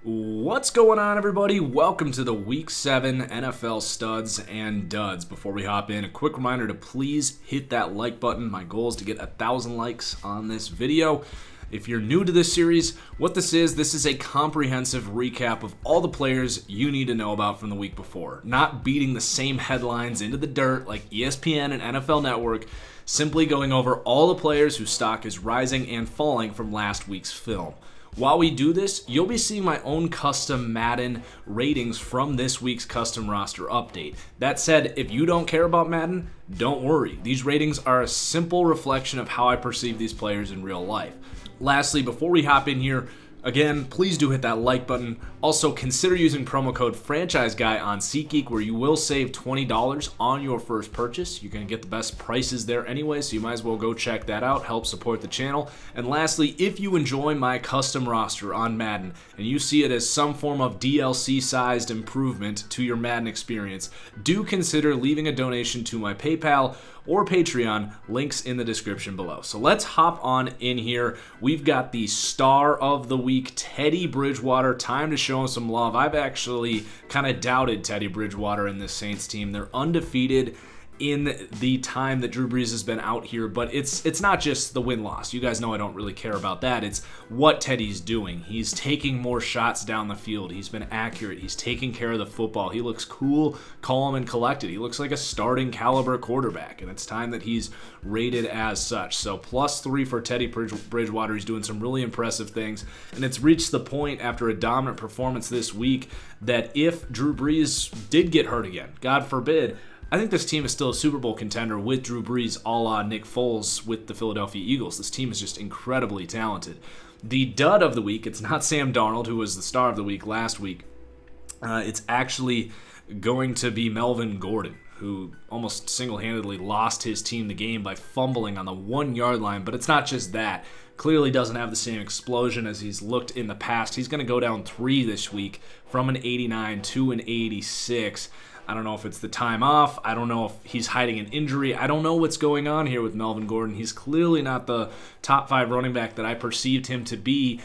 What's going on, everybody? Welcome to the Week 7 NFL Studs and Duds. Before we hop in, a quick reminder to please hit that like button. My goal is to get 1,000 likes on this video. If you're new to this series, what this is a comprehensive recap of all the players you need to know about from the week before. Not beating the same headlines into the dirt like ESPN and NFL Network, simply going over all the players whose stock is rising and falling from last week's film. While we do this, you'll be seeing my own custom Madden ratings from this week's custom roster update. That said, if you don't care about Madden, don't worry. These ratings are a simple reflection of how I perceive these players in real life. Lastly, before we hop in here, again, please do hit that like button. Also, consider using promo code FranchiseGuy on SeatGeek, where you will save $20 on your first purchase. You're going to get the best prices there anyway, so you might as well go check that out, help support the channel. And lastly, if you enjoy my custom roster on Madden and you see it as some form of DLC-sized improvement to your Madden experience, do consider leaving a donation to my PayPal or Patreon, links in the description below. So let's hop on in here. We've got the star of the week, Teddy Bridgewater. Time to show him some love. I've actually kind of doubted Teddy Bridgewater in this Saints team. They're undefeated in the time that Drew Brees has been out here, but it's not just the win-loss. You guys know I don't really care about that. It's what Teddy's doing. He's taking more shots down the field. He's been accurate. He's taking care of the football. He looks cool, calm, and collected. He looks like a starting caliber quarterback, and it's time that he's rated as such. So +3 for Teddy Bridgewater. He's doing some really impressive things, and it's reached the point after a dominant performance this week that if Drew Brees did get hurt again, God forbid, I think this team is still a Super Bowl contender with Drew Brees a la Nick Foles with the Philadelphia Eagles. This team is just incredibly talented. The dud of the week, it's not Sam Darnold, who was the star of the week last week. It's actually going to be Melvin Gordon, who almost single-handedly lost his team the game by fumbling on the 1-yard line. But it's not just that. Clearly doesn't have the same explosion as he's looked in the past. He's going to go down 3 this week from an 89 to an 86. I don't know if it's the time off. I don't know if he's hiding an injury. I don't know what's going on here with Melvin Gordon. He's clearly not the top 5 running back that I perceived him to be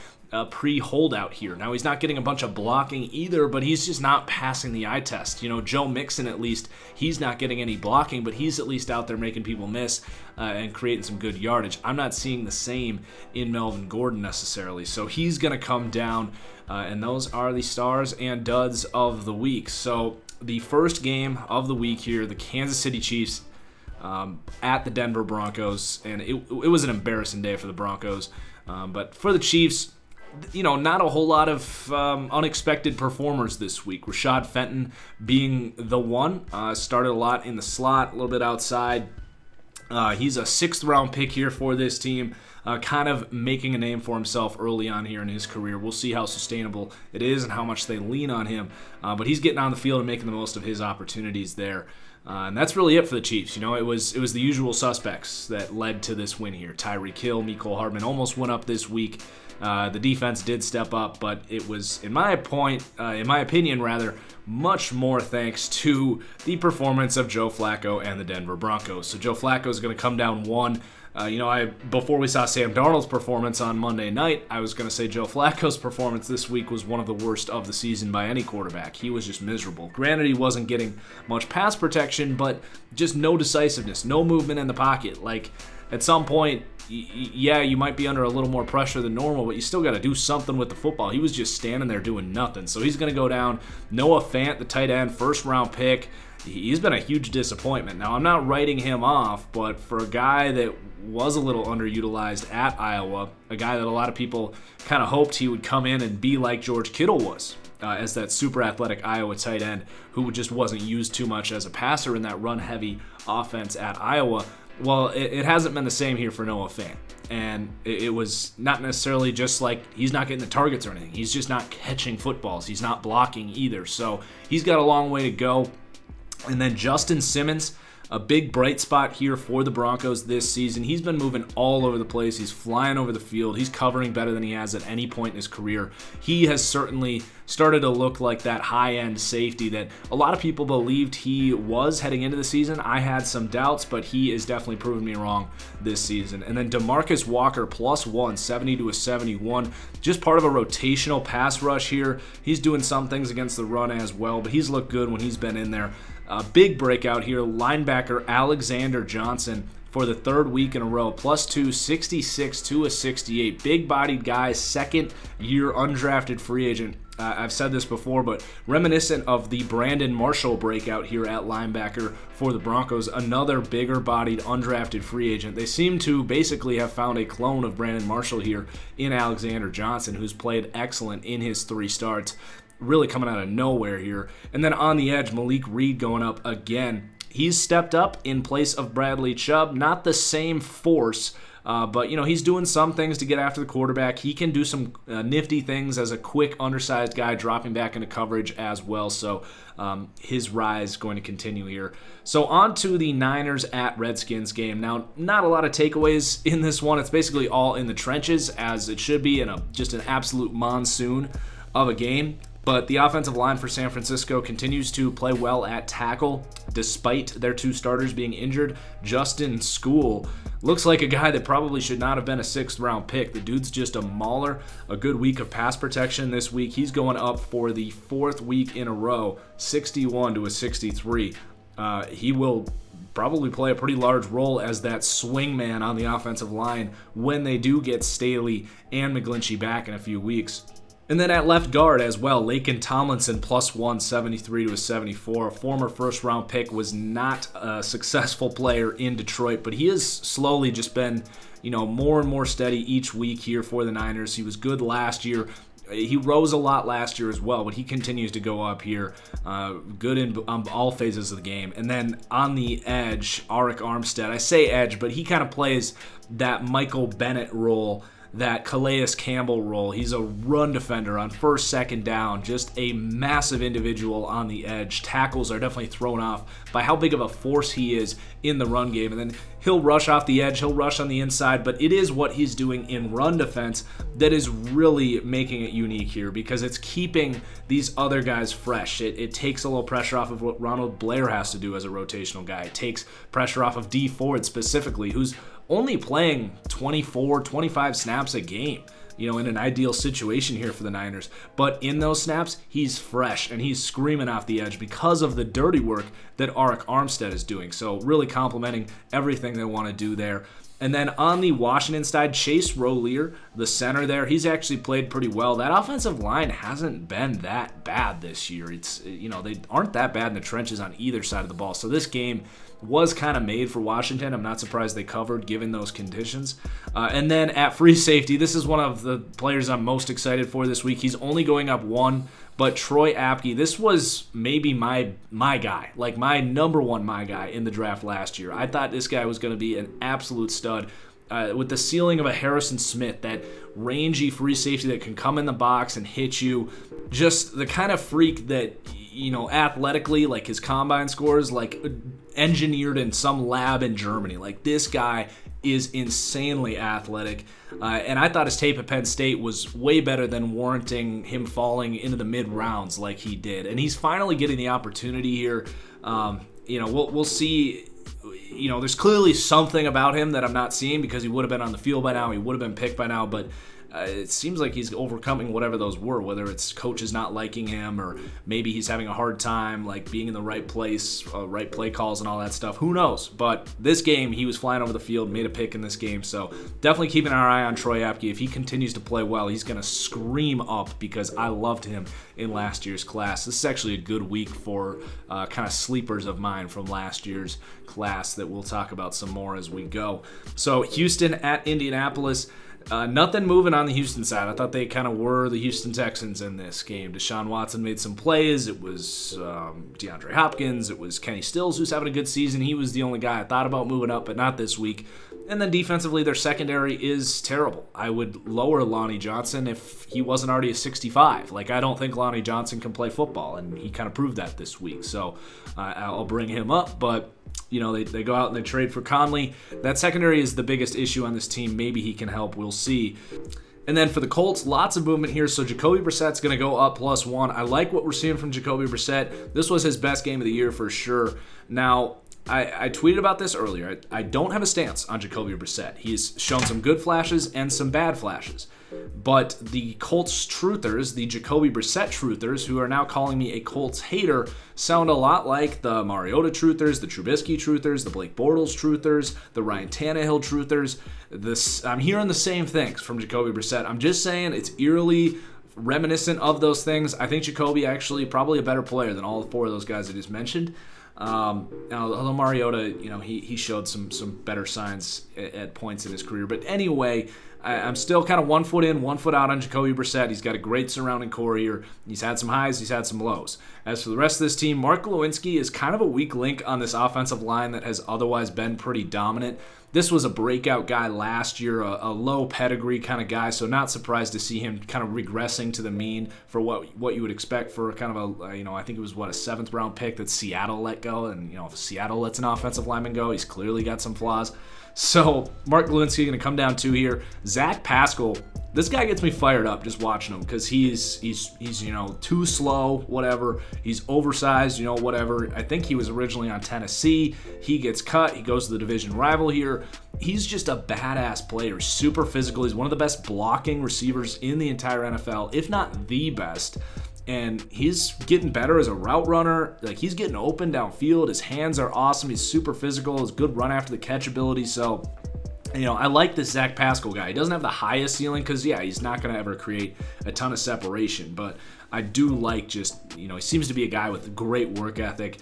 pre-holdout here. Now, he's not getting a bunch of blocking either, but he's just not passing the eye test. You know, Joe Mixon, at least, he's not getting any blocking, but he's at least out there making people miss and creating some good yardage. I'm not seeing the same in Melvin Gordon necessarily, so he's going to come down, and those are the stars and duds of the week. So the first game of the week here, the Kansas City Chiefs at the Denver Broncos, and it was an embarrassing day for the Broncos. But for the Chiefs, you know, not a whole lot of unexpected performers this week. Rashad Fenton being the one, started a lot in the slot, a little bit outside. He's a 6th-round pick here for this team, kind of making a name for himself early on here in his career. We'll see how sustainable it is and how much they lean on him. But he's getting on the field and making the most of his opportunities there. And that's really it for the Chiefs. You know, it was the usual suspects that led to this win here. Tyreek Hill, Mecole Hardman almost went up this week. The defense did step up, but it was, in my opinion, much more thanks to the performance of Joe Flacco and the Denver Broncos. So Joe Flacco is going to come down 1. Before we saw Sam Darnold's performance on Monday night, I was going to say Joe Flacco's performance this week was one of the worst of the season by any quarterback. He was just miserable. Granted, he wasn't getting much pass protection, but just no decisiveness, no movement in the pocket. Like, at some point, yeah, you might be under a little more pressure than normal, but you still got to do something with the football. He was just standing there doing nothing. So he's going to go down. Noah Fant, the tight end, 1st-round pick. He's been a huge disappointment. Now, I'm not writing him off, but for a guy that was a little underutilized at Iowa, a guy that a lot of people kind of hoped he would come in and be like George Kittle was, as that super athletic Iowa tight end who just wasn't used too much as a passer in that run-heavy offense at Iowa. Well, it hasn't been the same here for Noah Fant. And it was not necessarily just like he's not getting the targets or anything. He's just not catching footballs. He's not blocking either. So he's got a long way to go. And then Justin Simmons, a big bright spot here for the Broncos this season. He's been moving all over the place. He's flying over the field. He's covering better than he has at any point in his career. He has certainly started to look like that high-end safety that a lot of people believed he was heading into the season. I had some doubts, but he is definitely proving me wrong this season. And then DeMarcus Walker, +1, 70 to a 71. Just part of a rotational pass rush here. He's doing some things against the run as well, but he's looked good when he's been in there. A big breakout here, linebacker Alexander Johnson for the third week in a row, +2, 66 to a 68. Big-bodied guy, second-year undrafted free agent. I've said this before, but reminiscent of the Brandon Marshall breakout here at linebacker for the Broncos, another bigger-bodied undrafted free agent. They seem to basically have found a clone of Brandon Marshall here in Alexander Johnson, who's played excellent in his 3 starts. Really coming out of nowhere here. And then on the edge, Malik Reed going up again. He's stepped up in place of Bradley Chubb. Not the same force, but he's doing some things to get after the quarterback. He can do some nifty things as a quick, undersized guy, dropping back into coverage as well. So his rise is going to continue here. So on to the Niners at Redskins game. Now, not a lot of takeaways in this one. It's basically all in the trenches, as it should be, in just an absolute monsoon of a game. But the offensive line for San Francisco continues to play well at tackle, despite their 2 starters being injured. Justin Skule looks like a guy that probably should not have been a 6th-round pick. The dude's just a mauler. A good week of pass protection this week. He's going up for the 4th week in a row, 61 to a 63. He will probably play a pretty large role as that swing man on the offensive line when they do get Staley and McGlinchey back in a few weeks. And then at left guard as well, Laken Tomlinson, +1, 73 to a 74. A former first-round pick, was not a successful player in Detroit, but he has slowly just been, more and more steady each week here for the Niners. He was good last year. He rose a lot last year as well, but he continues to go up here. Good in all phases of the game. And then on the edge, Arik Armstead. I say edge, but he kind of plays that Michael Bennett role, that Calais Campbell role. He's a run defender on first, second down, just a massive individual on the edge. Tackles are definitely thrown off by how big of a force he is in the run game. And then he'll rush off the edge, he'll rush on the inside, but it is what he's doing in run defense that is really making it unique here, because it's keeping these other guys fresh. It takes a little pressure off of what Ronald Blair has to do as a rotational guy. It takes pressure off of D Ford specifically, who's only playing 24, 25 snaps a game, in an ideal situation here for the Niners. But in those snaps, he's fresh and he's screaming off the edge because of the dirty work that Arik Armstead is doing. So really complimenting everything they want to do there. And then on the Washington side, Chase Roullier, the center there, he's actually played pretty well. That offensive line hasn't been that bad this year. They aren't that bad in the trenches on either side of the ball. So this game was kind of made for Washington. I'm not surprised they covered given those conditions. And then at free safety, this is one of the players I'm most excited for this week. He's only going up 1, but Troy Apke, this was maybe my guy, like my number 1 guy in the draft last year. I thought this guy was going to be an absolute stud. With the ceiling of a Harrison Smith, that rangy free safety that can come in the box and hit you, just the kind of freak that, athletically, like his combine scores, like engineered in some lab in Germany. Like, this guy is insanely athletic, and I thought his tape at Penn State was way better than warranting him falling into the mid-rounds like he did. And he's finally getting the opportunity here. We'll see. There's clearly something about him that I'm not seeing, because he would have been on the field by now, he would have been picked by now, but it seems like he's overcoming whatever those were, whether it's coaches not liking him or maybe he's having a hard time like being in the right place, right play calls and all that stuff. Who knows? But this game, he was flying over the field, made a pick in this game, so definitely keeping our eye on Troy Apke. If he continues to play well, he's going to scream up, because I loved him in last year's class. This is actually a good week for kind of sleepers of mine from last year's class that we'll talk about some more as we go. So Houston at Indianapolis. Nothing moving on the Houston side. I thought they kind of were the Houston Texans in this game. Deshaun Watson made some plays. It was DeAndre Hopkins. It was Kenny Stills, who's having a good season. He was the only guy I thought about moving up, but not this week. And then defensively, their secondary is terrible. I would lower Lonnie Johnson if he wasn't already a 65. Like, I don't think Lonnie Johnson can play football, and he kind of proved that this week. So I'll bring him up, but they go out and they trade for Conley. That secondary is the biggest issue on this team. Maybe he can help. We'll see. And then for the Colts, lots of movement here. So Jacoby Brissett's going to go up +1. I like what we're seeing from Jacoby Brissett. This was his best game of the year for sure. Now, I tweeted about this earlier. I don't have a stance on Jacoby Brissett. He's shown some good flashes and some bad flashes. But the Colts truthers, the Jacoby Brissett truthers, who are now calling me a Colts hater, sound a lot like the Mariota truthers, the Trubisky truthers, the Blake Bortles truthers, the Ryan Tannehill truthers. I'm hearing the same things from Jacoby Brissett. I'm just saying it's eerily reminiscent of those things. I think Jacoby actually probably a better player than all four of those guys I just mentioned. Although Mariota, he showed some better signs at points in his career. But anyway, I'm still kind of 1 foot in, 1 foot out on Jacoby Brissett. He's got a great surrounding core here. He's had some highs, he's had some lows. As for the rest of this team, Mark Lewinsky is kind of a weak link on this offensive line that has otherwise been pretty dominant. This was a breakout guy last year, a low pedigree kind of guy, so not surprised to see him kind of regressing to the mean for what you would expect for kind of I think it was, a 7th round pick that Seattle let go, and, if Seattle lets an offensive lineman go, he's clearly got some flaws. So Mark Lewinsky going to come down 2 here. Zach Pascal, this guy gets me fired up just watching him because he's too slow, whatever. He's oversized, whatever. I think he was originally on Tennessee. He gets cut. He goes to the division rival here. He's just a badass player, super physical. He's one of the best blocking receivers in the entire NFL, if not the best. And he's getting better as a route runner. Like, he's getting open downfield. His hands are awesome. He's super physical. His good run after the catch ability. So, I like this Zach Pascal guy. He doesn't have the highest ceiling because, he's not going to ever create a ton of separation. But I do like he seems to be a guy with great work ethic,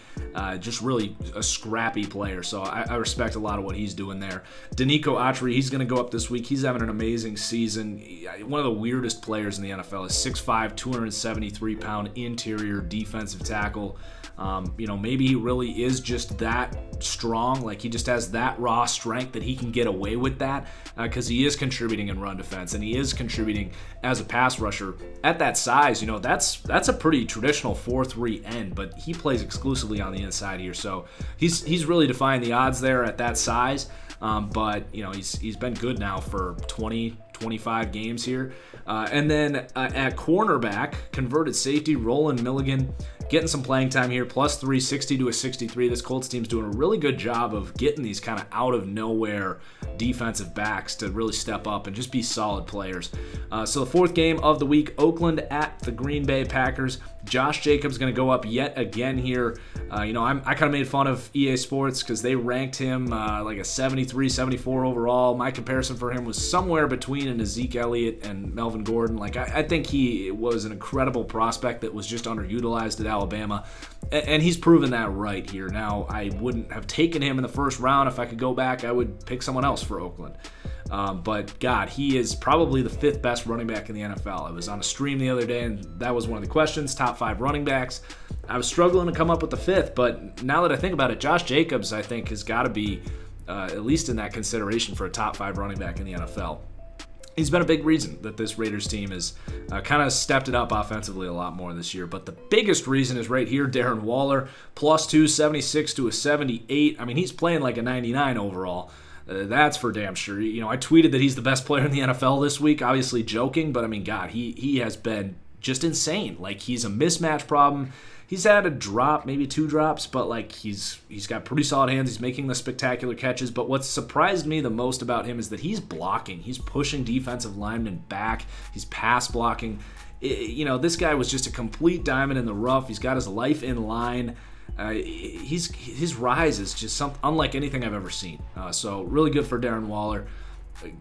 just really a scrappy player. So I respect a lot of what he's doing there. Danico Autry, he's going to go up this week. He's having an amazing season. One of the weirdest players in the NFL is 6'5", 273-pound interior defensive tackle. Maybe he really is just that strong. Like, he just has that raw strength that he can get away with that because he is contributing in run defense and he is contributing as a pass rusher. At that size, that's a pretty traditional 4-3 end, but he plays exclusively on the inside here. So he's really defying the odds there at that size. But he's been good now for 25 games here. And then at cornerback, converted safety, Roland Milligan, getting some playing time here, +3, 60 to a 63. This Colts team's doing a really good job of getting these kind of out of nowhere defensive backs to really step up and just be solid players. So the fourth game of the week, Oakland at the Green Bay Packers. Josh Jacobs going to go up yet again here. I kind of made fun of EA Sports because they ranked him like a 73, 74 overall. My comparison for him was somewhere between an Ezekiel Elliott and Melvin Gordon. Like, I think he was an incredible prospect that was just underutilized at Alabama, and he's proven that right here. Now, I wouldn't have taken him in the first round. If I could go back, I would pick someone else for Oakland. But God, he is probably the 5th best running back in the NFL. I was on a stream the other day, and that was one of the questions, top 5 running backs. I was struggling to come up with the 5th, but now that I think about it, Josh Jacobs, I think, has got to be at least in that consideration for a top 5 running back in the NFL. He's been a big reason that this Raiders team has kind of stepped it up offensively a lot more this year. But the biggest reason is right here, Darren Waller, +2, 76 to a 78. I mean, he's playing like a 99 overall. That's for damn sure. I tweeted that he's the best player in the NFL this week, obviously joking, but I mean, God, he has been just insane. Like, he's a mismatch problem. He's had a drop, maybe 2 drops, but like he's got pretty solid hands. He's making the spectacular catches. But what surprised me the most about him is that he's blocking. He's pushing defensive linemen back. He's pass blocking. This guy was just a complete diamond in the rough. He's got his life in line. His rise is just unlike anything I've ever seen. So really good for Darren Waller.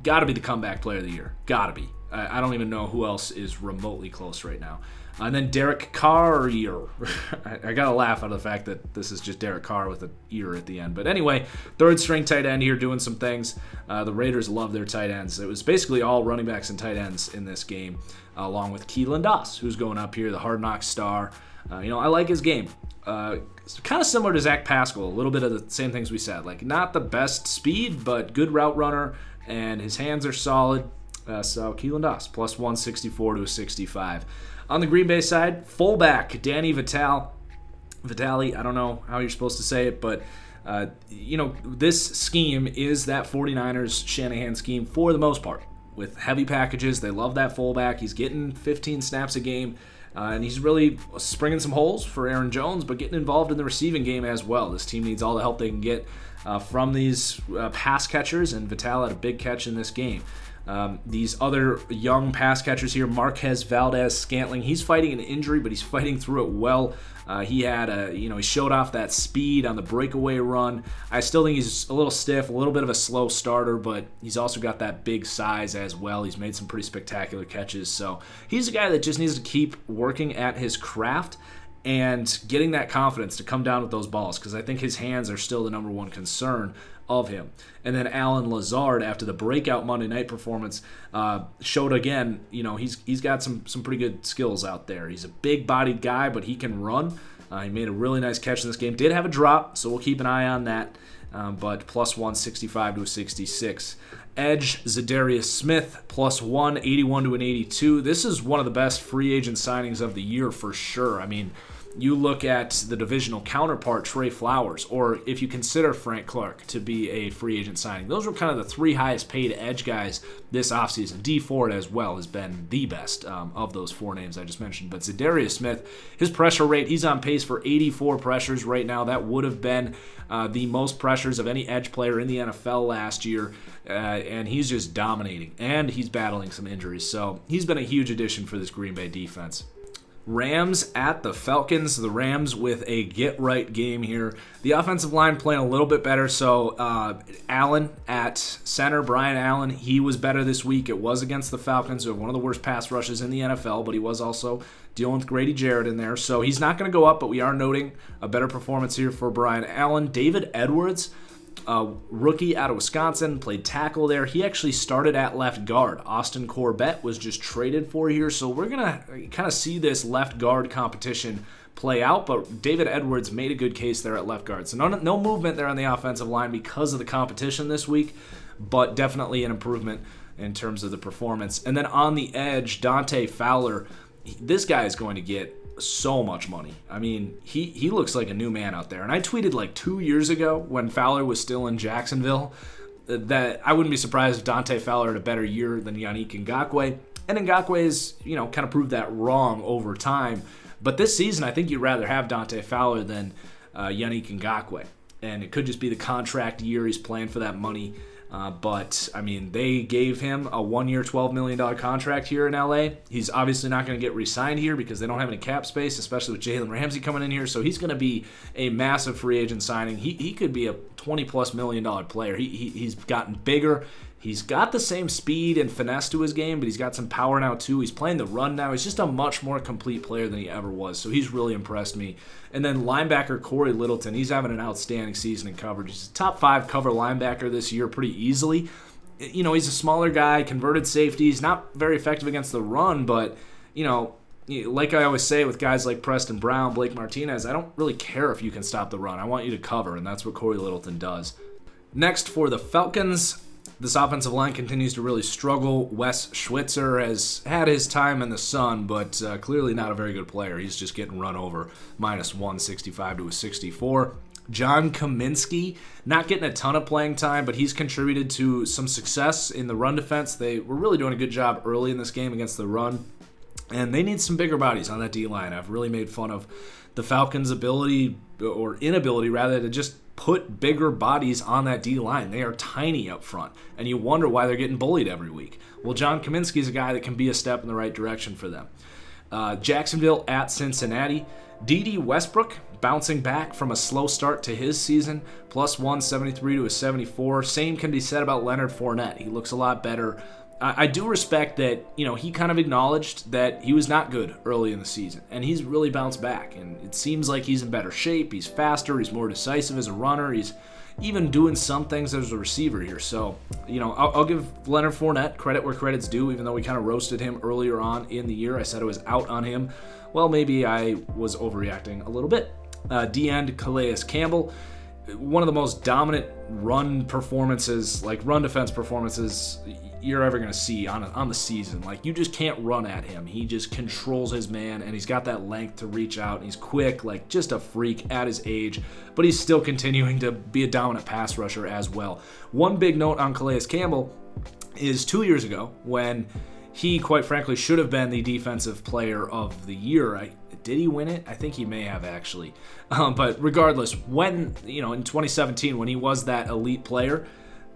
Got to be the comeback player of the year. Got to be. I don't even know who else is remotely close right now. And then Derek Carr. I got to laugh out of the fact that this is just Derek Carr with an ear at the end. But anyway, 3rd string tight end here doing some things. The Raiders love their tight ends. It was basically all running backs and tight ends in this game, along with Keelan Doss, who's going up here, the Hard Knocks star. I like his game. Kind of similar to Zach Pascal, a little bit of the same things we said. Like, not the best speed, but good route runner, and his hands are solid. So Keelan Doss, plus 164 to a 65. On the Green Bay side, fullback Danny Vitale, I don't know how you're supposed to say it, but this scheme is that 49ers Shanahan scheme for the most part. With heavy packages, they love that fullback. He's getting 15 snaps a game, and he's really springing some holes for Aaron Jones, but getting involved in the receiving game as well. This team needs all the help they can get from these pass catchers, and Vitale had a big catch in this game. These other young pass catchers here, Marquez Valdez-Scantling, he's fighting an injury, but he's fighting through it well. He had he showed off that speed on the breakaway run. I still think he's a little stiff, a little bit of a slow starter, but he's also got that big size as well. He's made some pretty spectacular catches. So he's a guy that just needs to keep working at his craft and getting that confidence to come down with those balls, because I think his hands are still the number one concern of him. And then Alan Lazard, after the breakout Monday night performance, showed again, he's got some pretty good skills out there. He's a big-bodied guy, but he can run. He made a really nice catch in this game. Did have a drop, so we'll keep an eye on that. But plus 165 to a 66. Edge Zadarius Smith, plus 181 to an 82. This is one of the best free agent signings of the year for sure. I mean, you look at the divisional counterpart, Trey Flowers, or if you consider Frank Clark to be a free agent signing, those were kind of the three highest paid edge guys this offseason. D Ford as well has been the best of those four names I just mentioned. But Zadarius Smith, his pressure rate, he's on pace for 84 pressures right now. That would have been the most pressures of any edge player in the NFL last year, and he's just dominating, and he's battling some injuries. So he's been a huge addition for this Green Bay defense. Rams at the Falcons. The Rams with a get-right game here. The offensive line playing a little bit better. So Allen at center, Brian Allen, he was better this week. It was against the Falcons, who have one of the worst pass rushes in the NFL, but he was also dealing with Grady Jarrett in there. So he's not going to go up, but we are noting a better performance here for Brian Allen. David Edwards, rookie out of Wisconsin, played tackle there. He actually started at left guard. Austin Corbett was just traded for here, so we're going to kind of see this left guard competition play out, but David Edwards made a good case there at left guard. So no movement there on the offensive line because of the competition this week, but definitely an improvement in terms of the performance. And then on the edge, Dante Fowler, this guy is going to get so much money. I mean, he looks like a new man out there. And I tweeted like 2 years ago when Fowler was still in Jacksonville that I wouldn't be surprised if Dante Fowler had a better year than Yannick Ngakoue. And Ngakoue has, kind of proved that wrong over time. But this season, I think you'd rather have Dante Fowler than Yannick Ngakoue. And it could just be the contract year. He's playing for that money. But, I mean, they gave him a one-year, $12 million contract here in L.A. He's obviously not going to get re-signed here because they don't have any cap space, especially with Jalen Ramsey coming in here. So he's going to be a massive free agent signing. He could be a $20-plus million player. He's gotten bigger. He's got the same speed and finesse to his game, but he's got some power now too. He's playing the run now. He's just a much more complete player than he ever was. So he's really impressed me. And then linebacker Corey Littleton, he's having an outstanding season in coverage. He's a top 5 cover linebacker this year pretty easily. He's a smaller guy, converted safety. He's not very effective against the run, but, like I always say with guys like Preston Brown, Blake Martinez, I don't really care if you can stop the run. I want you to cover, and that's what Corey Littleton does. Next for the Falcons, this offensive line continues to really struggle. Wes Schweitzer has had his time in the sun, but clearly not a very good player. He's just getting run over, minus 165 to a 64. John Kaminsky, not getting a ton of playing time, but he's contributed to some success in the run defense. They were really doing a good job early in this game against the run, and they need some bigger bodies on that D-line. I've really made fun of the Falcons' ability, or inability rather, to just put bigger bodies on that D-line. They are tiny up front, and you wonder why they're getting bullied every week. Well, John Kaminsky is a guy that can be a step in the right direction for them. Jacksonville at Cincinnati. D.D. Westbrook bouncing back from a slow start to his season, plus 173 to a 74. Same can be said about Leonard Fournette. He looks a lot better. I do respect that, he kind of acknowledged that he was not good early in the season, and he's really bounced back, and it seems like he's in better shape. He's faster. He's more decisive as a runner. He's even doing some things as a receiver here. So, I'll give Leonard Fournette credit where credit's due, even though we kind of roasted him earlier on in the year. I said I was out on him. Well, maybe I was overreacting a little bit. D-end, Calais Campbell, one of the most dominant run defense performances you're ever going to see on the season. Like, you just can't run at him. He just controls his man, and he's got that length to reach out, and he's quick, like just a freak at his age, but he's still continuing to be a dominant pass rusher as well. One big note on Calais Campbell is 2 years ago when he, quite frankly, should have been the defensive player of the year. Did he win it? I think he may have, actually. But regardless, when, in 2017, when he was that elite player,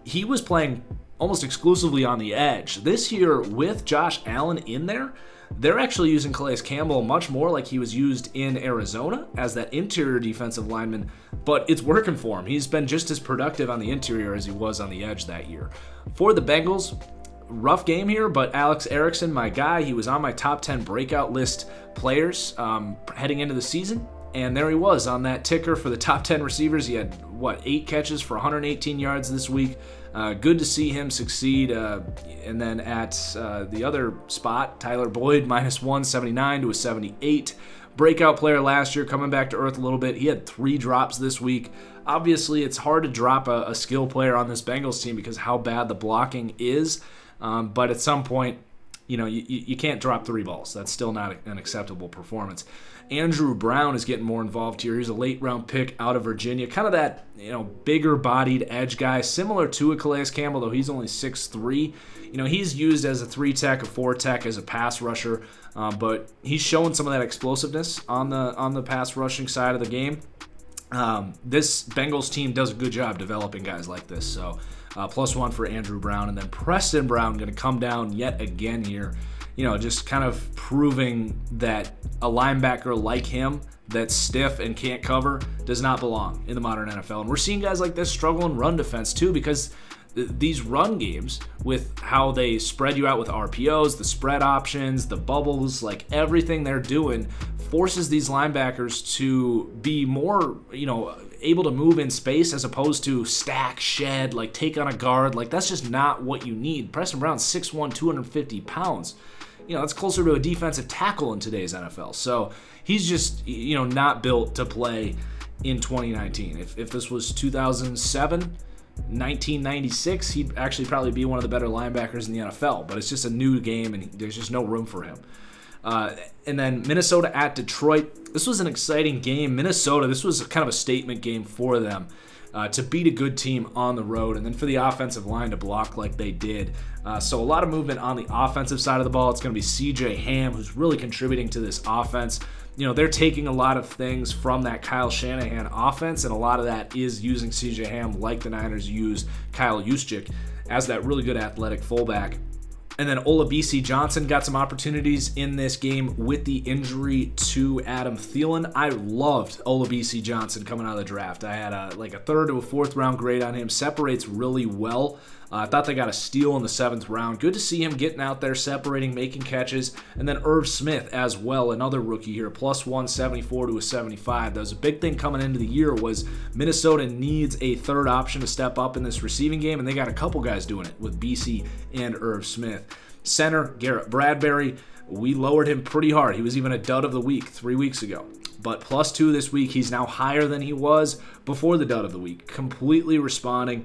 he was playing almost exclusively on the edge. This year, with Josh Allen in there, they're actually using Calais Campbell much more like he was used in Arizona as that interior defensive lineman, but it's working for him. He's been just as productive on the interior as he was on the edge that year. For the Bengals, rough game here, but Alex Erickson, my guy, he was on my top 10 breakout list players heading into the season, and there he was on that ticker for the top 10 receivers. He had, 8 catches for 118 yards this week. Good to see him succeed. And then at the other spot, Tyler Boyd, minus 179 to a 78. Breakout player last year, coming back to earth a little bit. He had 3 drops this week. Obviously, it's hard to drop a skill player on this Bengals team because how bad the blocking is. But at some point, you can't drop 3 balls. That's still not an acceptable performance. Andrew Brown is getting more involved here. He's a late-round pick out of Virginia. Kind of that, bigger-bodied edge guy, similar to a Calais Campbell, though he's only 6'3". He's used as a 3-tech, a 4-tech, as a pass rusher, but he's showing some of that explosiveness on the pass rushing side of the game. This Bengals team does a good job developing guys like this, so +1 for Andrew Brown. And then Preston Brown going to come down yet again here. Just kind of proving that a linebacker like him that's stiff and can't cover does not belong in the modern NFL. And we're seeing guys like this struggle in run defense too, because these run games, with how they spread you out with RPOs, the spread options, the bubbles, like everything they're doing forces these linebackers to be more, able to move in space as opposed to stack, shed, like take on a guard. Like, that's just not what you need. Preston Brown's 6'1", 250 pounds. That's closer to a defensive tackle in today's NFL. So he's just, not built to play in 2019. If this was 2007, 1996, he'd actually probably be one of the better linebackers in the NFL. But it's just a new game, and there's just no room for him. And then Minnesota at Detroit. This was an exciting game. Minnesota, this was kind of a statement game for them to beat a good team on the road, and then for the offensive line to block like they did. So a lot of movement on the offensive side of the ball. It's going to be C.J. Ham, who's really contributing to this offense. They're taking a lot of things from that Kyle Shanahan offense, and a lot of that is using C.J. Ham like the Niners use Kyle Juszczyk as that really good athletic fullback. And then Olabisi Johnson got some opportunities in this game with the injury to Adam Thielen. I loved Olabisi Johnson coming out of the draft. I had a 3rd to a 4th round grade on him. Separates really well. I thought they got a steal in the 7th round. Good to see him getting out there, separating, making catches. And then Irv Smith as well, another rookie here, +174 to a 75. That was a big thing coming into the year, was Minnesota needs a 3rd option to step up in this receiving game, and they got a couple guys doing it with BC and Irv Smith. Center, Garrett Bradbury, we lowered him pretty hard. He was even a dud of the week 3 weeks ago. But +2 this week. He's now higher than he was before the dud of the week. Completely responding.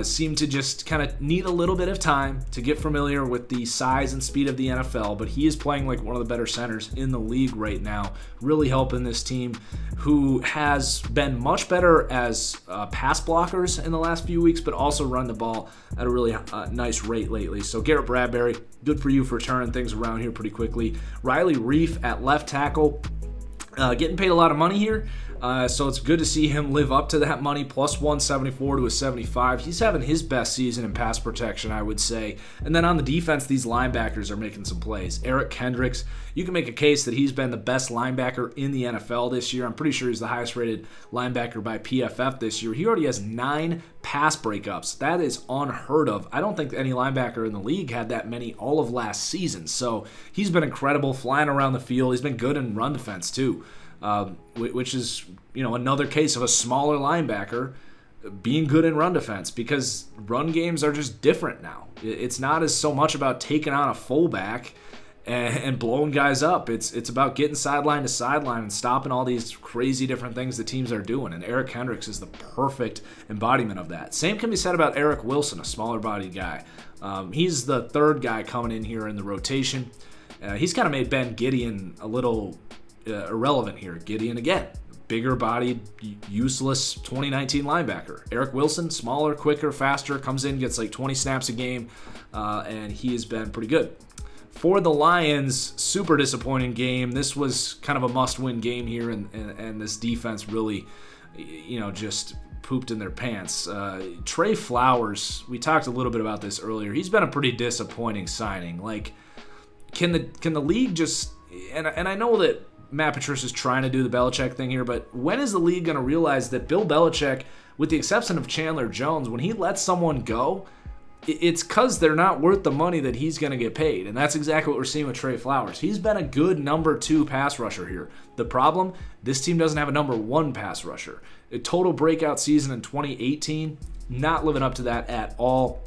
Seemed to just kind of need a little bit of time to get familiar with the size and speed of the NFL. But he is playing like one of the better centers in the league right now. Really helping this team, who has been much better as pass blockers in the last few weeks, but also run the ball at a really nice rate lately. So Garrett Bradbury, good for you for turning things around here pretty quickly. Riley Reif at left tackle. Getting paid a lot of money here, so it's good to see him live up to that money, +174 to a 75. He's having his best season in pass protection, I would say. And then on the defense, these linebackers are making some plays. Eric Kendricks, you can make a case that he's been the best linebacker in the NFL this year. I'm pretty sure he's the highest rated linebacker by PFF this year. He already has 9 pass breakups. That is unheard of. I don't think any linebacker in the league had that many all of last season. So he's been incredible, flying around the field. He's been good in run defense too, which is another case of a smaller linebacker being good in run defense, because run games are just different now. It's not as so much about taking on a fullback and blowing guys up. It's about getting sideline to sideline and stopping all these crazy different things that teams are doing, and Eric Kendricks is the perfect embodiment of that. Same can be said about Eric Wilson, a smaller-bodied guy. He's the third guy coming in here in the rotation. He's kind of made Ben Gideon a little irrelevant here. Gideon, again, bigger-bodied, useless 2019 linebacker. Eric Wilson, smaller, quicker, faster, comes in, gets like 20 snaps a game, and he has been pretty good. For the Lions, super disappointing game. This was kind of a must-win game here, and this defense really, just pooped in their pants. Trey Flowers, we talked a little bit about this earlier. He's been a pretty disappointing signing. Like, can the league just, and I know that Matt Patricia's trying to do the Belichick thing here, but when is the league going to realize that Bill Belichick, with the exception of Chandler Jones, when he lets someone go, it's because they're not worth the money that he's going to get paid. And that's exactly what we're seeing with Trey Flowers. He's been a good number 2 pass rusher here. The problem, this team doesn't have a number 1 pass rusher. A total breakout season in 2018, not living up to that at all.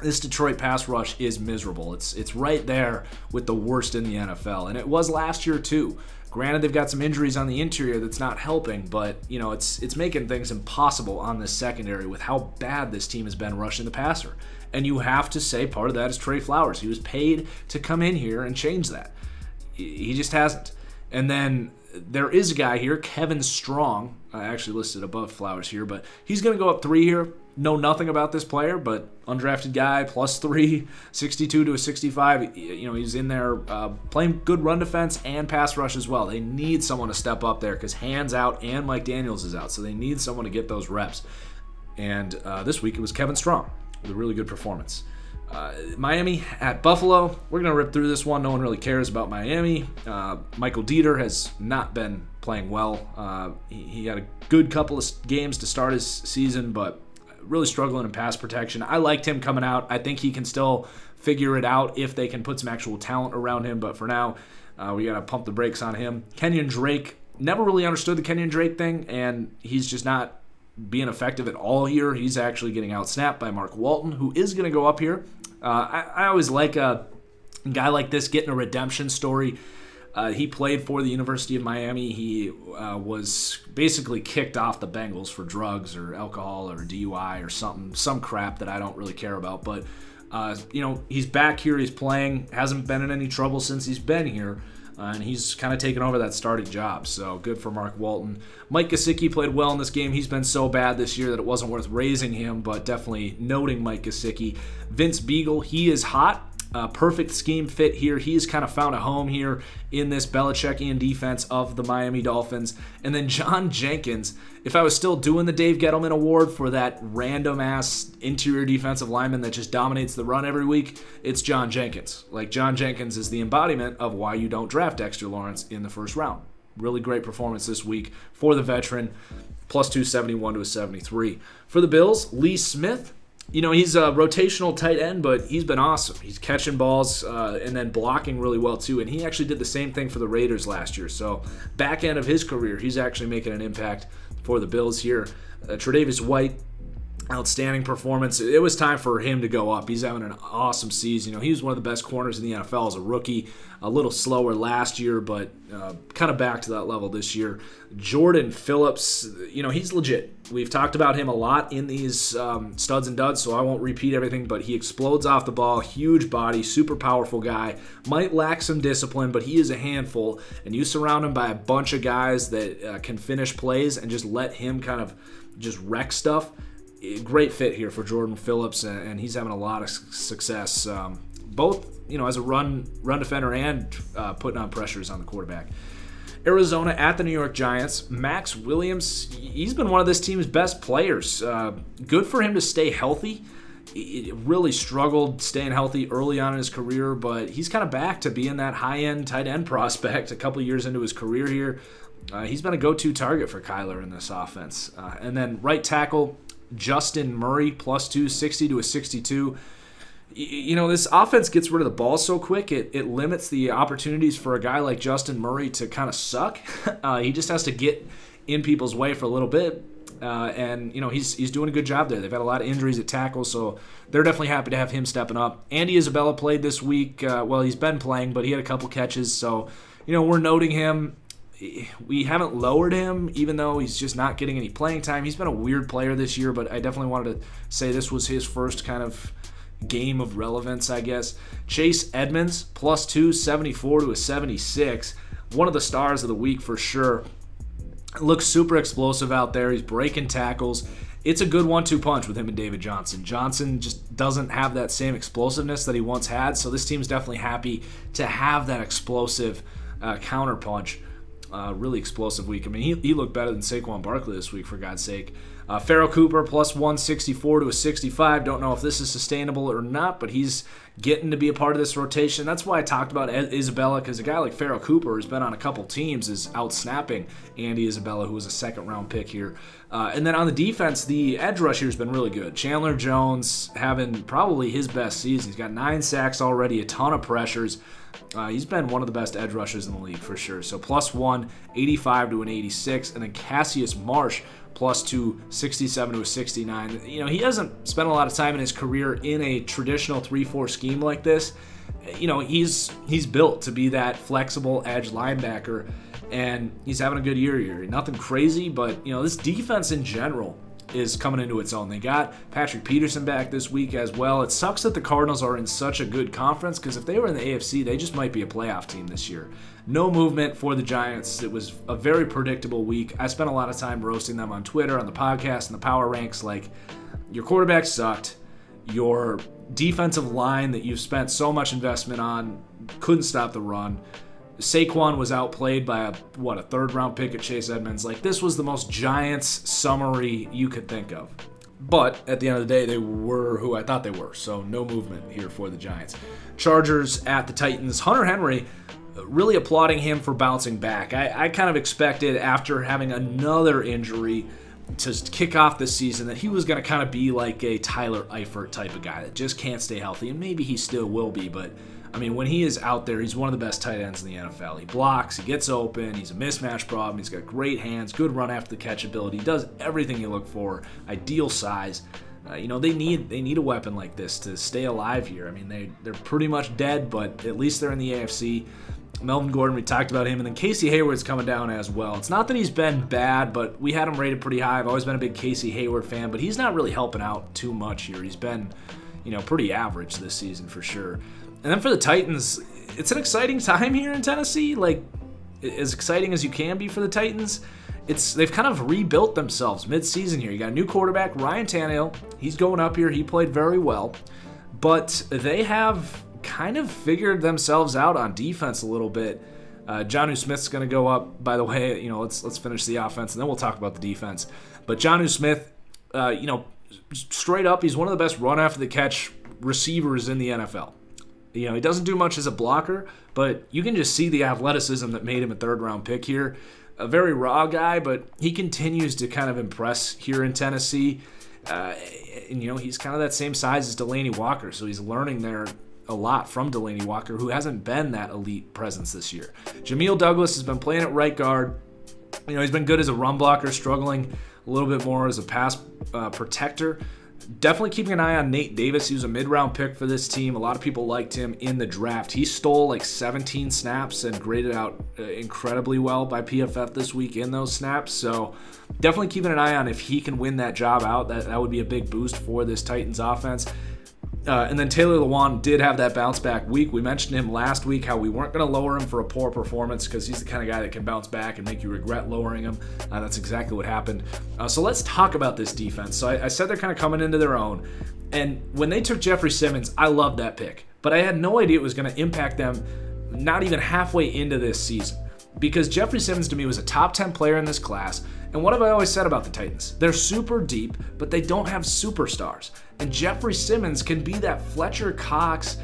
This Detroit pass rush is miserable. It's right there with the worst in the NFL. And it was last year too. Granted, they've got some injuries on the interior that's not helping, but it's making things impossible on this secondary with how bad this team has been rushing the passer. And you have to say part of that is Trey Flowers. He was paid to come in here and change that. He just hasn't. And then there is a guy here, Kevin Strong. I actually listed above Flowers here, but he's going to go up 3 here. Know nothing about this player, but undrafted guy, +3, 62 to a 65. He's in there playing good run defense and pass rush as well. They need someone to step up there because Hand's out and Mike Daniels is out, so they need someone to get those reps. And this week it was Kevin Strong with a really good performance. Miami at Buffalo. We're going to rip through this one. No one really cares about Miami. Michael Dieter has not been playing well. He had a good couple of games to start his season, but really struggling in pass protection. I liked him coming out. I think he can still figure it out if they can put some actual talent around him, but for now, we got to pump the brakes on him. Kenyon Drake, never really understood the Kenyon Drake thing, and he's just not being effective at all here. He's actually getting outsnapped by Mark Walton, who is going to go up here. I always like a guy like this getting a redemption story. He played for the University of Miami. He was basically kicked off the Bengals for drugs or alcohol or DUI or some crap that I don't really care about. But, he's back here. He's playing. Hasn't been in any trouble since he's been here. And he's kind of taken over that starting job. So good for Mark Walton. Mike Gesicki played well in this game. He's been so bad this year that it wasn't worth raising him, but definitely noting Mike Gesicki. Vince Beagle, he is hot. Perfect scheme fit here. He's kind of found a home here in this Belichickian defense of the Miami Dolphins. And then John Jenkins, if I was still doing the Dave Gettleman Award for that random-ass interior defensive lineman that just dominates the run every week, it's John Jenkins. Like, John Jenkins is the embodiment of why you don't draft Dexter Lawrence in the first round. Really great performance this week for the veteran, +271 to a 73. For the Bills, Lee Smith, he's a rotational tight end, but he's been awesome. He's catching balls and then blocking really well, too. And he actually did the same thing for the Raiders last year. So back end of his career, he's actually making an impact for the Bills here. Tre'Davious White, outstanding performance. It was time for him to go up. He's having an awesome season. He was one of the best corners in the NFL as a rookie. A little slower last year, but kind of back to that level this year. Jordan Phillips, he's legit. We've talked about him a lot in these studs and duds, so I won't repeat everything, but he explodes off the ball, huge body, super powerful guy. Might lack some discipline, but he is a handful, and you surround him by a bunch of guys that can finish plays and just let him kind of just wreck stuff. Great fit here for Jordan Phillips, and he's having a lot of success, both as a run defender and putting on pressures on the quarterback. Arizona at the New York Giants. Max Williams, he's been one of this team's best players. Good for him to stay healthy. He really struggled staying healthy early on in his career, but he's kind of back to being that high-end tight end prospect a couple years into his career here. He's been a go-to target for Kyler in this offense. And then right tackle, Justin Murray, +260 to a 62. This offense gets rid of the ball so quick, it limits the opportunities for a guy like Justin Murray to kind of suck. He just has to get in people's way for a little bit. And, he's doing a good job there. They've had a lot of injuries at tackle, so they're definitely happy to have him stepping up. Andy Isabella played this week. He's been playing, but he had a couple catches, so, we're noting him. We haven't lowered him, even though he's just not getting any playing time. He's been a weird player this year, but I definitely wanted to say this was his first kind of game of relevance, I guess. Chase Edmonds, +2, 74 to a 76. One of the stars of the week for sure. Looks super explosive out there. He's breaking tackles. It's a good 1-2 punch with him and David Johnson. Johnson just doesn't have that same explosiveness that he once had, so this team's definitely happy to have that explosive counter punch. Really explosive week. I mean, he looked better than Saquon Barkley this week, for God's sake. Farrell Cooper, +1, 64 to a 65. Don't know if this is sustainable or not, but he's getting to be a part of this rotation. That's why I talked about Isabella, because a guy like Farrell Cooper, who's been on a couple teams, is out-snapping Andy Isabella, who was a second-round pick here. And then on the defense, the edge rusher has been really good. Chandler Jones having probably his best season. He's got 9 sacks already, a ton of pressures. He's been one of the best edge rushers in the league for sure. So +1, 85 to an 86. And then Cassius Marsh, +2, 67 to a 69. He hasn't spent a lot of time in his career in a traditional 3-4 scheme like this. He's built to be that flexible edge linebacker, and he's having a good year here. Nothing crazy, but this defense in general is coming into its own. They got Patrick Peterson back this week as well. It sucks that the Cardinals are in such a good conference, because if they were in the AFC, they just might be a playoff team this year. No movement for the Giants. It was a very predictable week. I spent a lot of time roasting them on Twitter, on the podcast, and the power ranks. Like, your quarterback sucked. Your defensive line that you've spent so much investment on couldn't stop the run. Saquon was outplayed by a third-round pick at Chase Edmonds. Like, this was the most Giants summary you could think of. But at the end of the day, they were who I thought they were, so no movement here for the Giants. Chargers at the Titans. Hunter Henry, really applauding him for bouncing back. I kind of expected, after having another injury to kick off this season, that he was going to kind of be like a Tyler Eifert type of guy that just can't stay healthy, and maybe he still will be, but I mean, when he is out there, he's one of the best tight ends in the NFL. He blocks, he gets open, he's a mismatch problem, he's got great hands, good run after the catch ability, he does everything you look for, ideal size. They need a weapon like this to stay alive here. I mean, they're pretty much dead, but at least they're in the AFC. Melvin Gordon, we talked about him, and then Casey Hayward's coming down as well. It's not that he's been bad, but we had him rated pretty high. I've always been a big Casey Hayward fan, but he's not really helping out too much here. He's been, pretty average this season for sure. And then for the Titans, it's an exciting time here in Tennessee, like as exciting as you can be for the Titans. They've kind of rebuilt themselves mid-season here. You got a new quarterback, Ryan Tannehill. He's going up here. He played very well. But they have kind of figured themselves out on defense a little bit. Jonnu Smith's going to go up. By the way, let's finish the offense, and then we'll talk about the defense. But Jonnu Smith, straight up, he's one of the best run after the catch receivers in the NFL. He doesn't do much as a blocker, but you can just see the athleticism that made him a third-round pick here. A very raw guy, but he continues to kind of impress here in Tennessee. He's kind of that same size as Delanie Walker, so he's learning there a lot from Delanie Walker, who hasn't been that elite presence this year. Jameer Douglas has been playing at right guard. He's been good as a run blocker, struggling a little bit more as a pass protector. Definitely keeping an eye on Nate Davis. He was a mid-round pick for this team. A lot of people liked him in the draft. He stole like 17 snaps and graded out incredibly well by PFF this week in those snaps. So definitely keeping an eye on if he can win that job out. That would be a big boost for this Titans offense. And then Taylor Lewan did have that bounce back week. We mentioned him last week, how we weren't going to lower him for a poor performance because he's the kind of guy that can bounce back and make you regret lowering him. That's exactly what happened. So let's talk about this defense. So I said they're kind of coming into their own. And when they took Jeffrey Simmons, I loved that pick. But I had no idea it was going to impact them not even halfway into this season. Because Jeffrey Simmons to me was a top 10 player in this class. And what have I always said about the Titans? They're super deep, but they don't have superstars. And Jeffrey Simmons can be that Fletcher Cox,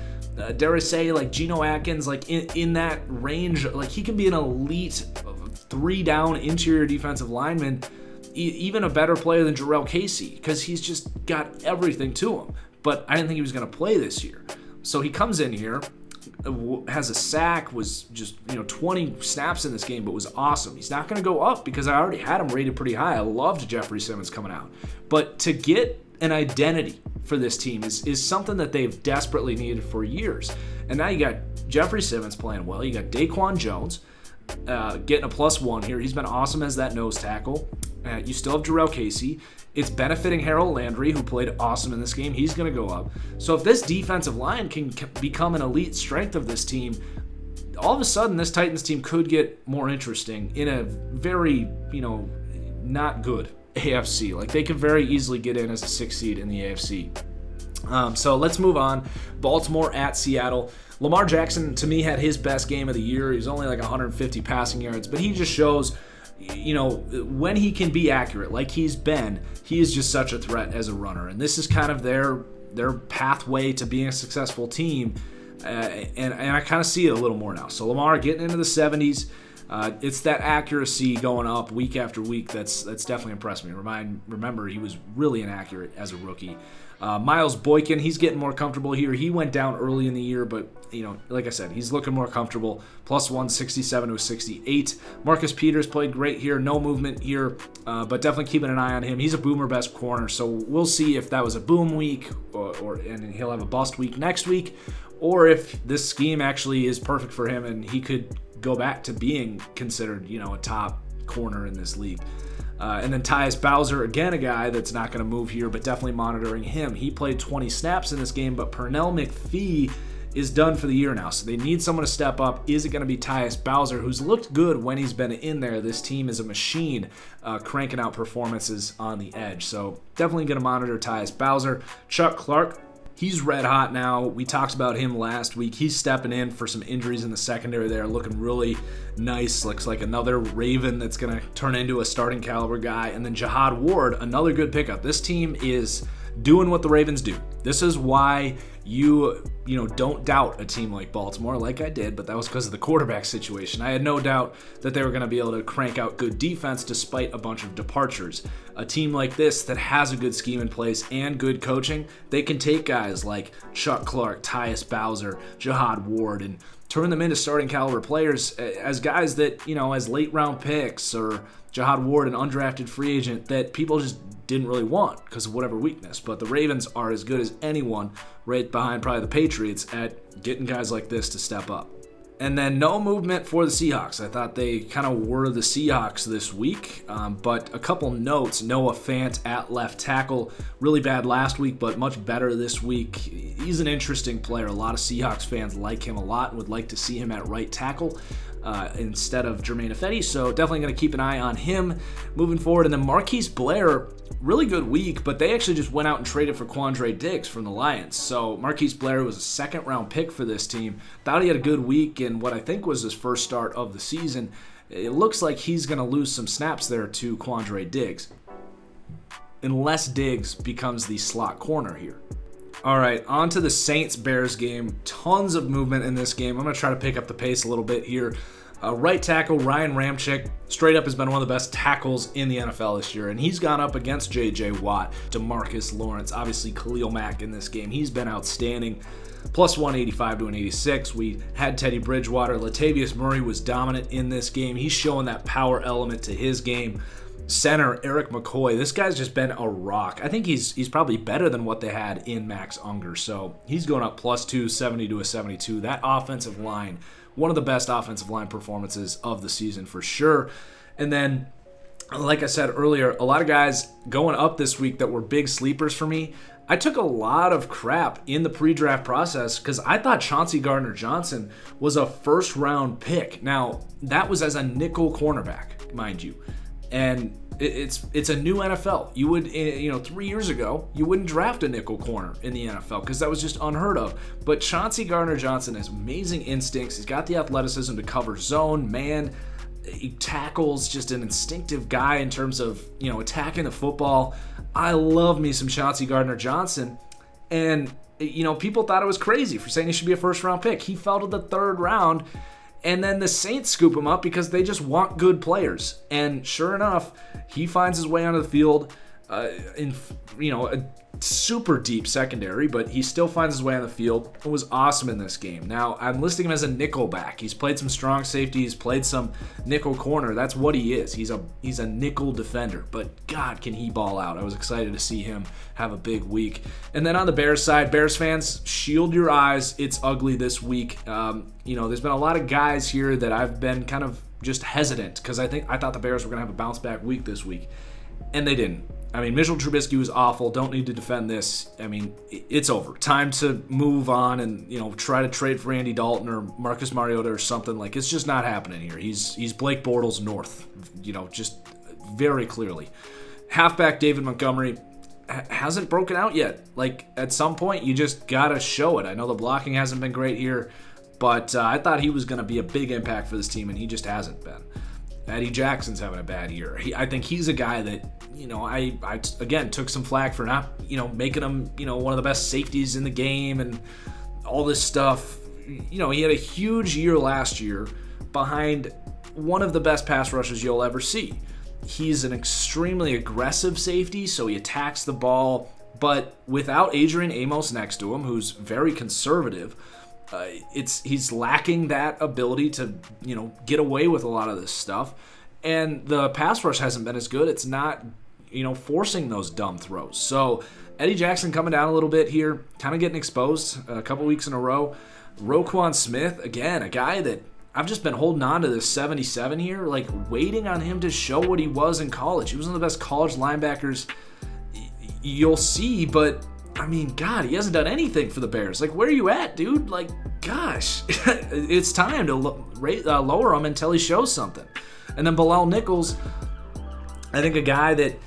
dare I say, like Geno Atkins, like in that range. Like he can be an elite 3-down interior defensive lineman, even a better player than Jarrell Casey, because he's just got everything to him. But I didn't think he was going to play this year. So he comes in here. has a sack, was just 20 snaps in this game, but was awesome. He's not going to go up because I already had him rated pretty high. I loved Jeffrey Simmons coming out. But to get an identity for this team is something that they've desperately needed for years. And now you got Jeffrey Simmons playing well. You got Daquan Jones getting a +1 here. He's been awesome as that nose tackle. You still have Jarrell Casey. It's benefiting Harold Landry, who played awesome in this game. He's going to go up. So if this defensive line can become an elite strength of this team, all of a sudden this Titans team could get more interesting in a very, not good AFC. Like, they could very easily get in as a 6th seed in the AFC. So let's move on. Baltimore at Seattle. Lamar Jackson, to me, had his best game of the year. He was only like 150 passing yards, but he just shows, when he can be accurate, like he's been, he is just such a threat as a runner. And this is kind of their pathway to being a successful team. And I kind of see it a little more now. So Lamar getting into the 70s. It's that accuracy going up week after week that's definitely impressed me. Remember, he was really inaccurate as a rookie. Miles Boykin, he's getting more comfortable here. He went down early in the year, but like I said, he's looking more comfortable. +1, 67 to a 68. Marcus Peters played great here. No movement here, but definitely keeping an eye on him. He's a boomer best corner, so we'll see if that was a boom week and he'll have a bust week next week, or if this scheme actually is perfect for him and he could go back to being considered, a top corner in this league. And then Tyus Bowser, again, a guy that's not going to move here, but definitely monitoring him. He played 20 snaps in this game, but Pernell McPhee is done for the year now, so they need someone to step up. Is it going to be Tyus Bowser, who's looked good when he's been in there? This team is a machine cranking out performances on the edge, so definitely going to monitor Tyus Bowser. Chuck Clark, he's red hot now. We talked about him last week. He's stepping in for some injuries in the secondary there, looking really nice. Looks like another Raven that's going to turn into a starting caliber guy. And then Jihad Ward, another good pickup. This team is doing what the Ravens do. This is why you don't doubt a team like Baltimore, like I did, but that was because of the quarterback situation. I had no doubt that they were going to be able to crank out good defense despite a bunch of departures. A team like this that has a good scheme in place and good coaching, they can take guys like Chuck Clark, Tyus Bowser, Jihad Ward, and turn them into starting caliber players as guys that, as late round picks, or Jihad Ward, an undrafted free agent that people just didn't really want because of whatever weakness. But the Ravens are as good as anyone, right behind probably the Patriots, at getting guys like this to step up. And then no movement for the Seahawks. I thought they kind of were the Seahawks this week, but a couple notes. Noah Fant at left tackle, really bad last week, but much better this week. He's an interesting player. A lot of Seahawks fans like him a lot and would like to see him at right tackle instead of Jermaine Ifedi, so definitely going to keep an eye on him moving forward. And then Marquise Blair, really good week, but they actually just went out and traded for Quandre Diggs from the Lions. So Marquise Blair was a second-round pick for this team. Thought he had a good week in what I think was his first start of the season. It looks like he's going to lose some snaps there to Quandre Diggs, unless Diggs becomes the slot corner here. All right, on to the Saints-Bears game. Tons of movement in this game. I'm going to try to pick up the pace a little bit here. Right tackle Ryan Ramczyk straight up has been one of the best tackles in the NFL this year, and he's gone up against J.J. Watt, DeMarcus Lawrence, obviously Khalil Mack in this game. He's been outstanding. Plus 185 to an 86. We had Teddy Bridgewater. Latavius Murray was dominant in this game. He's showing that power element to his game. Center Eric McCoy, this guy's just been a rock. I think he's probably better than what they had in Max Unger, so he's going up plus 270 to a 72. That offensive line, one of the best offensive line performances of the season for sure. And then, like I said earlier, a lot of guys going up this week that were big sleepers for me. I took a lot of crap in the pre-draft process because I thought Chauncey Gardner-Johnson was a first-round pick. Now, that was as a nickel cornerback, mind you. And it's a new NFL. You would, 3 years ago, you wouldn't draft a nickel corner in the NFL because that was just unheard of. But Chauncey Gardner-Johnson has amazing instincts. He's got the athleticism to cover zone, man. He tackles, just an instinctive guy in terms of, attacking the football. I love me some Chauncey Gardner-Johnson. And, people thought it was crazy for saying he should be a first-round pick. He fell to the third round. And then the Saints scoop him up because they just want good players. And sure enough, he finds his way onto the field in a super deep secondary, but he still finds his way on the field. It was awesome in this game. Now, I'm listing him as a nickel back. He's played some strong safety. He's played some nickel corner. That's what he is. He's a nickel defender, but God, can he ball out. I was excited to see him have a big week. And then on the Bears side, Bears fans, shield your eyes. It's ugly this week. There's been a lot of guys here that I've been kind of just hesitant because I thought the Bears were going to have a bounce back week this week, and they didn't. I mean, Mitchell Trubisky was awful. Don't need to defend this. I mean, it's over. Time to move on and, try to trade for Andy Dalton or Marcus Mariota or something. Like, it's just not happening here. He's Blake Bortles North, just very clearly. Halfback David Montgomery hasn't broken out yet. Like, at some point, you just got to show it. I know the blocking hasn't been great here, but I thought he was going to be a big impact for this team, and he just hasn't been. Eddie Jackson's having a bad year. I think he's a guy that, I again took some flack for not, making him, one of the best safeties in the game and all this stuff. He had a huge year last year behind one of the best pass rushes you'll ever see. He's an extremely aggressive safety, so he attacks the ball, but without Adrian Amos next to him, who's very conservative, he's lacking that ability to, get away with a lot of this stuff. And the pass rush hasn't been as good. It's not, forcing those dumb throws. So Eddie Jackson coming down a little bit here, kind of getting exposed a couple weeks in a row. Roquan Smith, again, a guy that I've just been holding on to this 77 here, like waiting on him to show what he was in college. He was one of the best college linebackers you'll see, but I mean, God, he hasn't done anything for the Bears. Like, where are you at, dude? Like, gosh, it's time to lower him until he shows something. And then Bilal Nichols, I think a guy that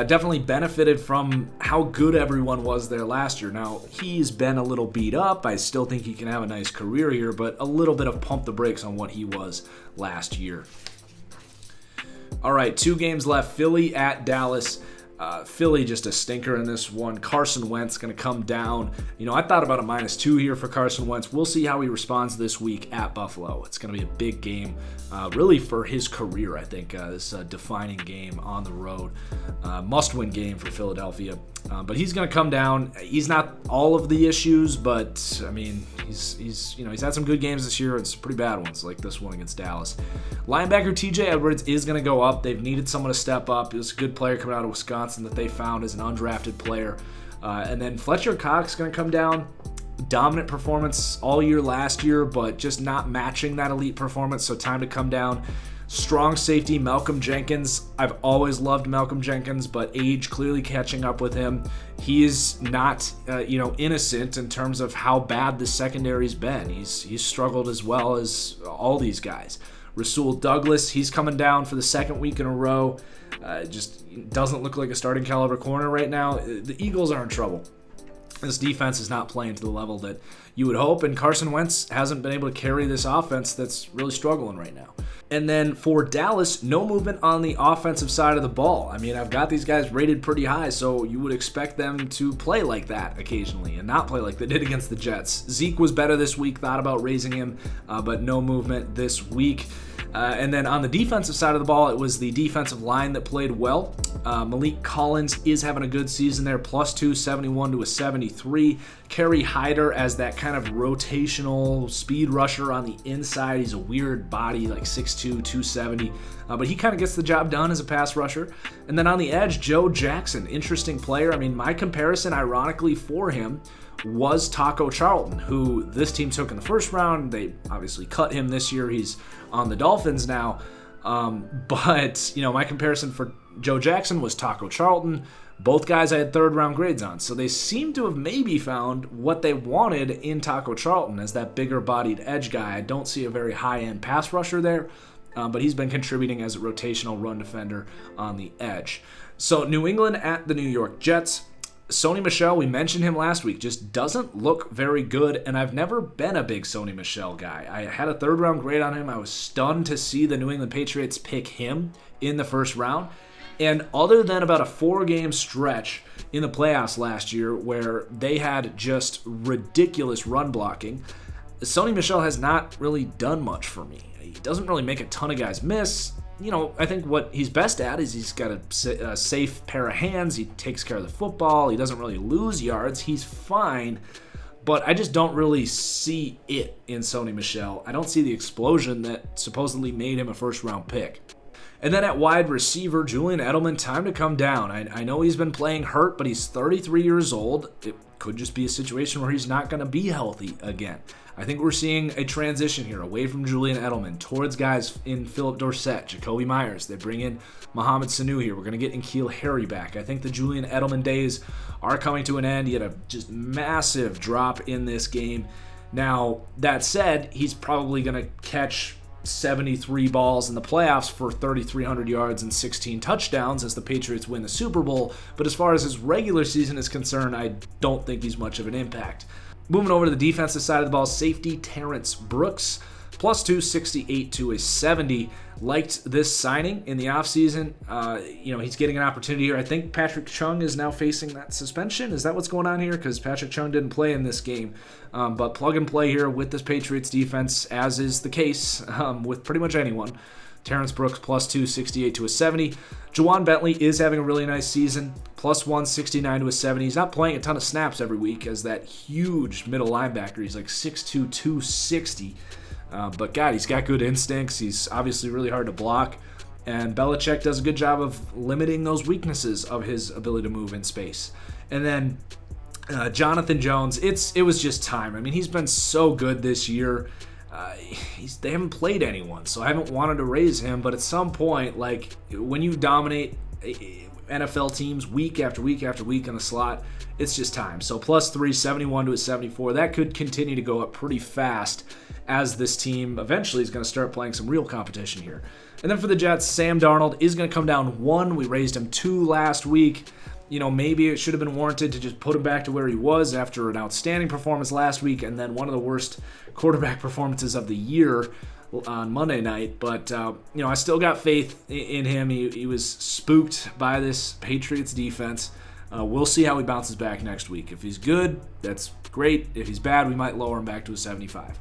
definitely benefited from how good everyone was there last year. Now, he's been a little beat up. I still think he can have a nice career here, but a little bit of pump the brakes on what he was last year. All right, 2 games left. Philly at Dallas. Philly just a stinker in this one. Carson Wentz going to come down. I thought about a -2 here for Carson Wentz. We'll see how he responds this week at Buffalo. It's going to be a big game, really for his career, I think. This defining game on the road. Must-win game for Philadelphia. But he's going to come down. He's not all of the issues, but, I mean, he's had some good games this year and some pretty bad ones, like this one against Dallas. Linebacker TJ Edwards is going to go up. They've needed someone to step up. He was a good player coming out of Wisconsin that they found as an undrafted player. And then Fletcher Cox is going to come down. Dominant performance all year last year, but just not matching that elite performance, so time to come down. Strong safety, Malcolm Jenkins. I've always loved Malcolm Jenkins, but age clearly catching up with him. He is not, innocent in terms of how bad the secondary's been. He's struggled as well as all these guys. Rasul Douglas, he's coming down for the second week in a row. Just doesn't look like a starting caliber corner right now. The Eagles are in trouble. This defense is not playing to the level that you would hope, and Carson Wentz hasn't been able to carry this offense that's really struggling right now. And then for Dallas, no movement on the offensive side of the ball. I mean, I've got these guys rated pretty high, so you would expect them to play like that occasionally and not play like they did against the Jets. Zeke was better this week, thought about raising him, but no movement this week. And then on the defensive side of the ball, it was the defensive line that played well. Malik Collins is having a good season there, +2, 71 to a 73. Kerry Hyder as that kind of rotational speed rusher on the inside. He's a weird body, like 6'2", 270. But he kind of gets the job done as a pass rusher. And then on the edge, Joe Jackson, interesting player. I mean, my comparison, ironically, for him was Taco Charlton, who this team took in the first round. They obviously cut him this year. He's on the Dolphins now. But my comparison for Joe Jackson was Taco Charlton. Both guys I had third-round grades on. So they seem to have maybe found what they wanted in Taco Charlton as that bigger-bodied edge guy. I don't see a very high-end pass rusher there, but he's been contributing as a rotational run defender on the edge. So New England at the New York Jets. Sony Michel, we mentioned him last week, just doesn't look very good, and I've never been a big Sony Michel guy. I had a third-round grade on him. I was stunned to see the New England Patriots pick him in the first round. And other than about a 4-game stretch in the playoffs last year where they had just ridiculous run blocking, Sony Michel has not really done much for me. He doesn't really make a ton of guys miss. I think what he's best at is he's got a safe pair of hands. He takes care of the football. He doesn't really lose yards. He's fine. But I just don't really see it in Sony Michel. I don't see the explosion that supposedly made him a first-round pick. And then at wide receiver, Julian Edelman, time to come down. I know he's been playing hurt, but he's 33 years old. It could just be a situation where he's not going to be healthy again. I think we're seeing a transition here away from Julian Edelman towards guys in Philip Dorsett, Jacoby Myers. They bring in Mohamed Sanu here. We're going to get N'Keal Harry back. I think the Julian Edelman days are coming to an end. He had a just massive drop in this game. Now, that said, he's probably going to catch 73 balls in the playoffs for 3,300 yards and 16 touchdowns as the Patriots win the Super Bowl. But as far as his regular season is concerned, I don't think he's much of an impact. Moving over to the defensive side of the ball, safety Terrence Brooks, plus 268 to a 70. Liked this signing in the offseason. He's getting an opportunity here. I think Patrick Chung is now facing that suspension. Is that what's going on here? Because Patrick Chung didn't play in this game. But plug and play here with this Patriots defense, as is the case with pretty much anyone. Terrence Brooks, plus 268 to a 70. Juwan Bentley is having a really nice season, plus 169 to a 70. He's not playing a ton of snaps every week as that huge middle linebacker. He's like 6'2", 260. But God, he's got good instincts. He's obviously really hard to block. And Belichick does a good job of limiting those weaknesses of his ability to move in space. And then Jonathan Jones, it was just time. I mean, he's been so good this year. They haven't played anyone, so I haven't wanted to raise him. But at some point, like when you dominate NFL teams week after week after week in the slot, it's just time. So plus 371 to a 74. That could continue to go up pretty fast as this team eventually is going to start playing some real competition here. And then for the Jets, Sam Darnold is going to come down 1. We raised him 2 last week. Maybe it should have been warranted to just put him back to where he was after an outstanding performance last week and then one of the worst quarterback performances of the year on Monday night. But, I still got faith in him. He was spooked by this Patriots defense. We'll see how he bounces back next week. If he's good, that's great. If he's bad, we might lower him back to a 75.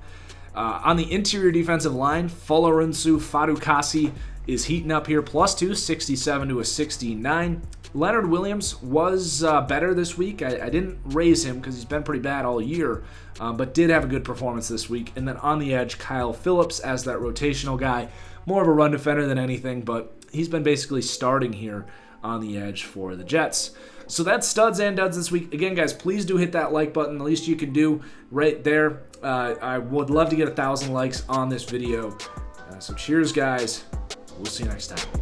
On the interior defensive line, Folorunsho Fatukasi is heating up here, plus 267 to a 69. Leonard Williams was better this week. I didn't raise him because he's been pretty bad all year, but did have a good performance this week. And then on the edge, Kyle Phillips as that rotational guy. More of a run defender than anything, but he's been basically starting here on the edge for the Jets. So that's studs and duds this week. Again, guys, please do hit that like button. The least you can do right there. I would love to get 1,000 likes on this video. So cheers, guys. We'll see you next time.